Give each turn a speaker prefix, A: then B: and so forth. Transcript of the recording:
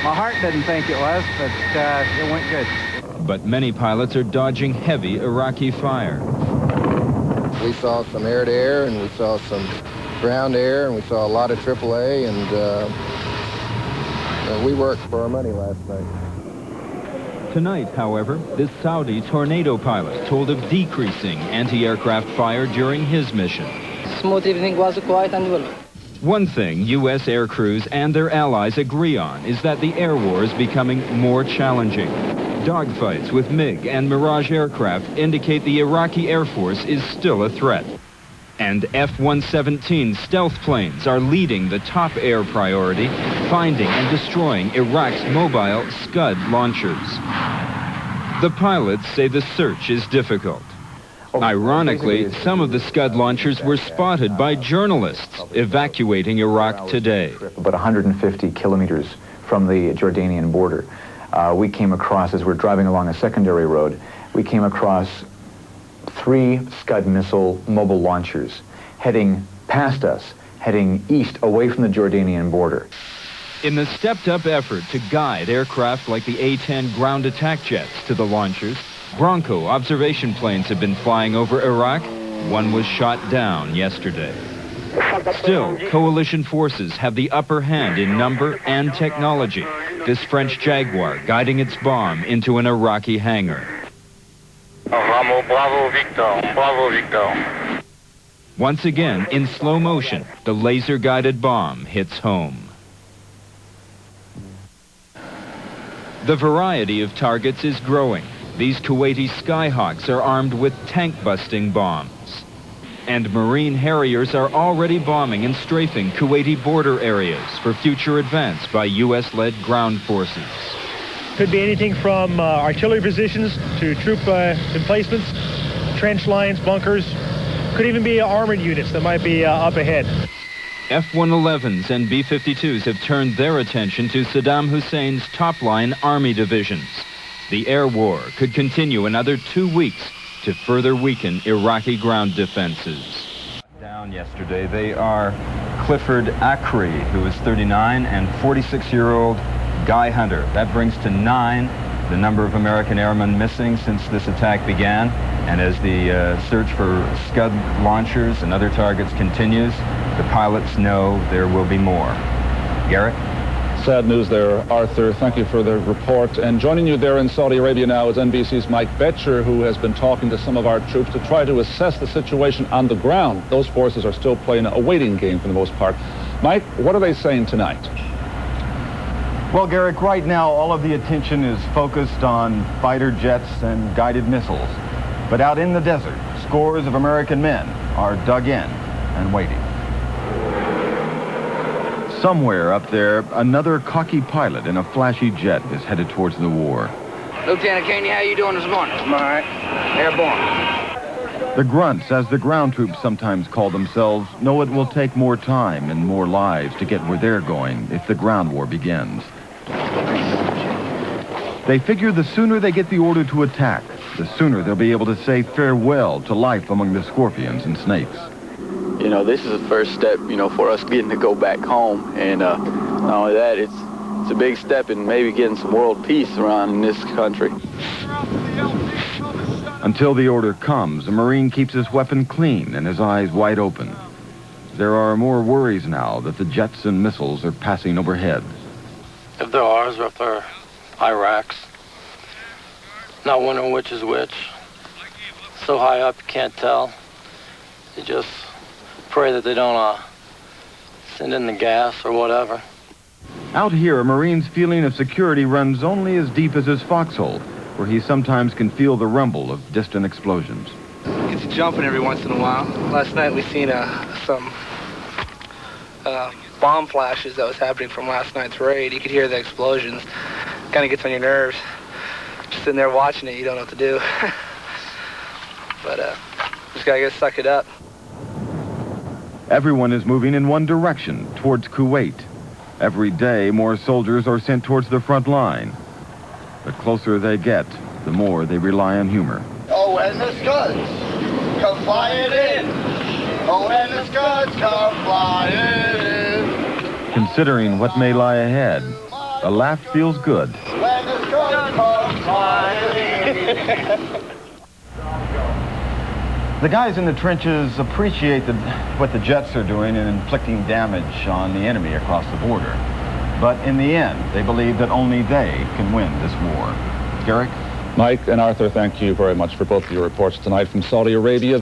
A: My heart didn't think it was, but it went good.
B: But many pilots are dodging heavy Iraqi fire.
C: We saw some air-to-air, and we saw some ground-air, and we saw a lot of AAA, and we worked for our money last night.
B: Tonight, however, this Saudi Tornado pilot told of decreasing anti-aircraft fire during his mission.
D: Smooth evening, was quiet and well.
B: One thing U.S. air crews and their allies agree on is that the air war is becoming more challenging. Dogfights with MiG and Mirage aircraft indicate the Iraqi Air Force is still a threat. And F-117 stealth planes are leading the top air priority, finding and destroying Iraq's mobile Scud launchers. The pilots say the search is difficult. Ironically, some of the Scud launchers were spotted by journalists evacuating Iraq today.
E: About 150 kilometers from the Jordanian border, we came across, as we're driving along a secondary road, we came across 3 Scud missile mobile launchers heading past us, heading east away from the Jordanian border.
B: In the stepped-up effort to guide aircraft like the A-10 ground attack jets to the launchers, Bronco observation planes have been flying over Iraq. One was shot down yesterday. Still, coalition forces have the upper hand in number and technology. This French Jaguar guiding its bomb into an Iraqi hangar.
F: Bravo, Victor. Bravo, Victor.
B: Once again, in slow motion, the laser-guided bomb hits home. The variety of targets is growing. These Kuwaiti Skyhawks are armed with tank-busting bombs. And Marine Harriers are already bombing and strafing Kuwaiti border areas for future advance by U.S.-led ground forces.
G: Could be anything from artillery positions to troop emplacements, trench lines, bunkers. Could even be armored units that might be up ahead.
B: F-111s and B-52s have turned their attention to Saddam Hussein's top-line army divisions. The air war could continue another 2 weeks to further weaken Iraqi ground defenses.
H: Down yesterday, they are Clifford Acri, who is 39, and 46-year-old Guy Hunter. That brings to 9 the number of American airmen missing since this attack began. And as the search for Scud launchers and other targets continues, the pilots know there will be more. Garrett?
I: Sad news there, Arthur. Thank you for the report. And joining you there in Saudi Arabia now is NBC's Mike Betcher, who has been talking to some of our troops to try to assess the situation on the ground. Those forces are still playing a waiting game for the most part. Mike, what are they saying tonight?
J: Well, Garrick, right now all of the attention is focused on fighter jets and guided missiles. But out in the desert, scores of American men are dug in and waiting. Somewhere up there, another cocky pilot in a flashy jet is headed towards the war.
D: Lieutenant Caney, how you doing this morning?
A: I'm all right.
D: Airborne.
J: The grunts, as the ground troops sometimes call themselves, know it will take more time and more lives to get where they're going if the ground war begins. They figure the sooner they get the order to attack, the sooner they'll be able to say farewell to life among the scorpions and snakes.
K: You know, this is the first step, you know, for us getting to go back home. And not only that, it's a big step in maybe getting some world peace around in this country.
J: Until the order comes, a Marine keeps his weapon clean and his eyes wide open. There are more worries now that the jets and missiles are passing overhead.
L: If they're ours or if they're Iraq's, not wondering which is which. So high up you can't tell. You just pray that they don't send in the gas or whatever.
J: Out here, a Marine's feeling of security runs only as deep as his foxhole, where he sometimes can feel the rumble of distant explosions.
D: Gets jumping every once in a while. Last night we seen some bomb flashes that was happening from last night's raid. You could hear the explosions. Kind of gets on your nerves. Just sitting there watching it, you don't know what to do. But just gotta suck it up.
J: Everyone is moving in one direction, towards Kuwait. Every day, more soldiers are sent towards the front line. The closer they get, the more they rely on humor.
M: Oh, and the Scuds come flying in. Oh, and the Scuds come flying in.
J: Considering what may lie ahead,
N: A laugh feels good.
M: When the sun comes flying.
J: The guys in the trenches appreciate what the jets are doing in inflicting damage on the enemy across the border. But in the end, they believe that only they can win this war. Garrick?
I: Mike and Arthur, thank you very much for both of your reports tonight from Saudi Arabia.